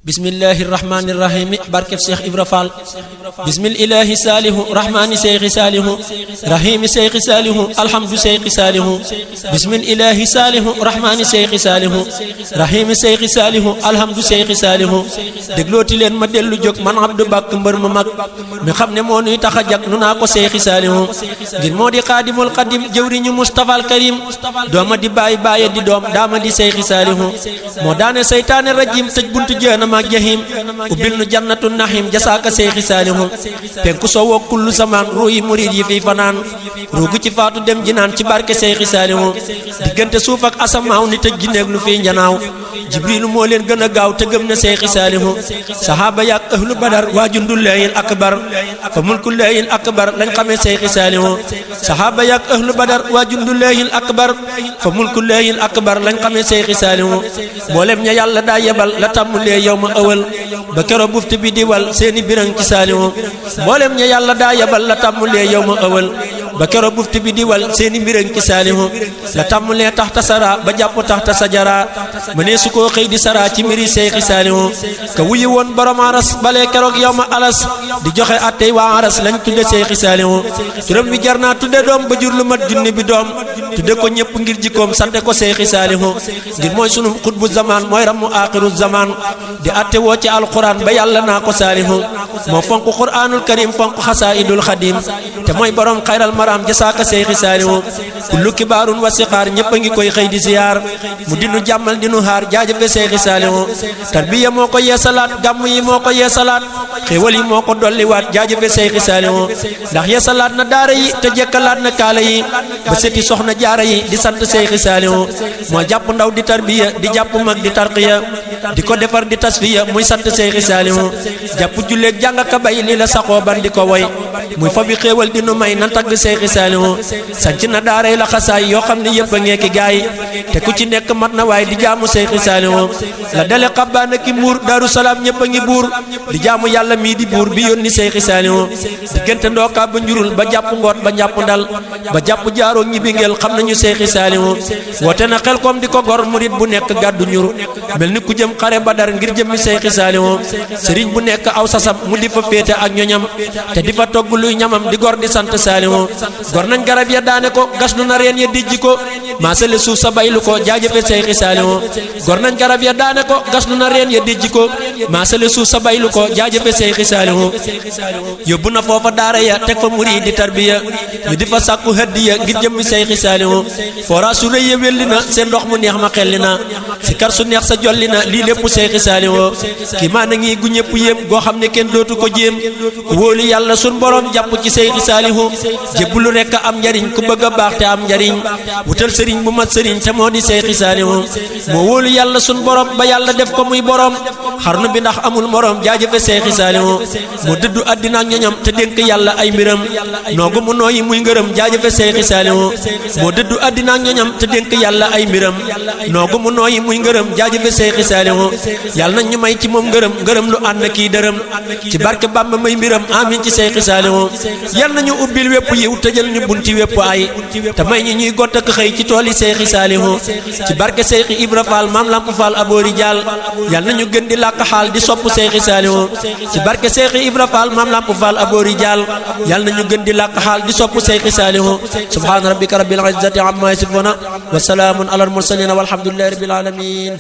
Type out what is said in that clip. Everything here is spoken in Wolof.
bismillahir rahmanir rahim barkeb Cheikh Ibra Fall bismillahi salihu rahmani Cheikh Salihu rahimi Cheikh Salihu alhamdu Cheikh Salihu bismillahi salihu rahmani Cheikh Salihu rahimi Cheikh Salihu alhamdu Cheikh Salihu déglooti leen ma dellu jóg man Abdou Bakk mbër mu mag mi xam ne moo nuy tax a jag nu naa ko Cheikh Salihu ngir moo di xaadimul xadim jëwriñu Mustafa al Karim dooma di bàyyi bàyyi di doom daama di Cheikh Salihu moo daane seytaane rajim tëj buntu jahannam ak jahim ubbil nu jannatu nahim jasaaka Cheikh Salihu penku soo kullu zaman ruuyi murid yi fii fanaan ruugu ci faatu dem jinaan ci barke Cheikh Salihu diggante suuf ak asamaaw ni tëj gi neeg lu fii njanaaw jibrilu moo leen gën a gaaw te gëm na Cheikh Salihu sahaaba yaak ahlu badar waa jundullahil akbar fa mulkullahil akbar lañ xamee Cheikh Salihu sahaaba yaak ahlu badar waa jundullahil akbar fa mulkullahil akbar lañ xamee Cheikh Salihu mboolem ña yàlla daa yebal la tàmmulee yow ma ëwal ba kero buftu bi di wal seeni birang ci Salihu mboolem ña yàlla daa yebal la tàmmulee yow ma ëwal ba kero buftu bi di wal seeni birang ci Salihu la tàmmulee taxta sara ba jàpp taxta sajara mënee su koo xëy di sara ci mbiri Cheikh Salihu ka wuyi woon borom aras balee keroog yow ma alas di joxe attey waa aras lañ tudde Cheikh Salihu turam bi jar naa tudde doom ba jur lu mat junni bi doom tudde ko ñëpp ngir jikkoom sante ko Cheikh Salihu ngir mooy sunu xutbu zaman mooy ramu axiru zaman di atte woo ci alquran ba yàlla naa ko Salihu moo fonk quranul karim fonk xasaidul xadim te mooy borom xayral maram jasaaka Cheikh Salihu kullu kibaarun wa siqaar ñëpp a ngi koy xëy di ziyaar mu dinu jàmmal dinu haar jaajëfe Cheikh Salihu tarbiya moo ko yeesalaat gàmm yi moo ko yeesalaat xéewal yi moo ko dolliwaat jaajëfe Cheikh Salihu ndax yeesalaat na daara yi te jekkalaat na kaala yi ba seti soxna jaara yi di sant Cheikh Salihu moo jàpp ndaw di tarbiya di jàpp mag di tarqiya di ko defar di tasfiya muy sant Cheikh Salihu jàpp julleeg jàng ka bay li la saxoo ban di ko woy muy fa bi xéewal di nu may nan tagg Cheikh Salihu sanc na daaray la xasaay yoo xam ne yëpp a ngeeki gaay te ku ci nekk mat na waaye di jaamu Cheikh Salihu la dale xabbaana ki mbuur Daaru Salaam ñëpp a ngi buur di jaamu yàlla mii di buur bi yónni Cheikh Salihu diggante ndookaa ba njurul ba jàpp ngoot ba njàpp ndal ba jàpp jaaroo ñibbi ngel xam nañu Cheikh Salihu woote na xel kom di ko gor murit bu nekk gàddu ñur mel ni ku jëm xare Badar ngir jëmmi Cheikh Salihu sëriñ bu nekk aw sasam mu di fa féete ak ñoñam te di fa togg luy ñamam di gor di sant Salihu gor nañ garab ya daane ko gas nu na reen ya dijji ko maasale suuf sa baylu ko jaajëfe Cheikh Salihu gor nañ garab ya daane ko gas nu na reen ya dijji ko maasale suuf sa baylu ko jaajëfe Cheikh Salihu yóbbu na foofa daara ya teg fa murid di tarbiya ñu di fa sàkku hadiya ngir jëmmi Cheikh Salihu fora su rëy ya welli na seen ndox mu neex ma xelli na si kar su neex sa jolli na lii lépp Cheikh Salihu kii maa na ngi gu ñëpp yéem goo xam ne kenn dootu ko jéem ku wóolu yàlla sun borom jàpp ci Cheikh Salihu jébbulu rekk am njariñ ku bëgg a baax te am njariñ wutal sëriñ bu mat sëriñ te moo di Cheikh Salihu moo wóolu yàlla sun borom ba yàlla def ko muy borom xarnu bi ndax amul morom jaajëfe Cheikh Salihu moo dëddu àddina ak ñoñam te dénk yàlla ay mbiram noogu mu nooyi muy ngërëm jaajëfe Cheikh Salihu moo dëddu àddina ak ñoñam te dénk yàlla ay mbiram noogu mu nooyi muy ngërëm jaajëfe Cheikh Salihu yàlla nañ ñu may ci moom ngërëm ngërëm lu ànd kii dërëm ci barke Bamba may mbiram amin ci Cheikh Salihu yàlla nañu ubbil wépp yiw tëjal ñu bunti wépp ay te may ñi ñuy gott ak xëy ci tooli Cheikh Salihu ci barke Cheikh Ibra Fall maam Lamp Fall aboori jaal yàlla nañu gën di làkk xaal di sopp Cheikh Salihu ci barke Cheikh Ibra Fall maam Lamp Fall aboori jaal yàlla nañu gën di làkk xaal di sopp Cheikh Salihu subhaana rabbika rabbil izzati amma yasifuna wa salaamun alal mursalin walhamdulillahi rabbil alamin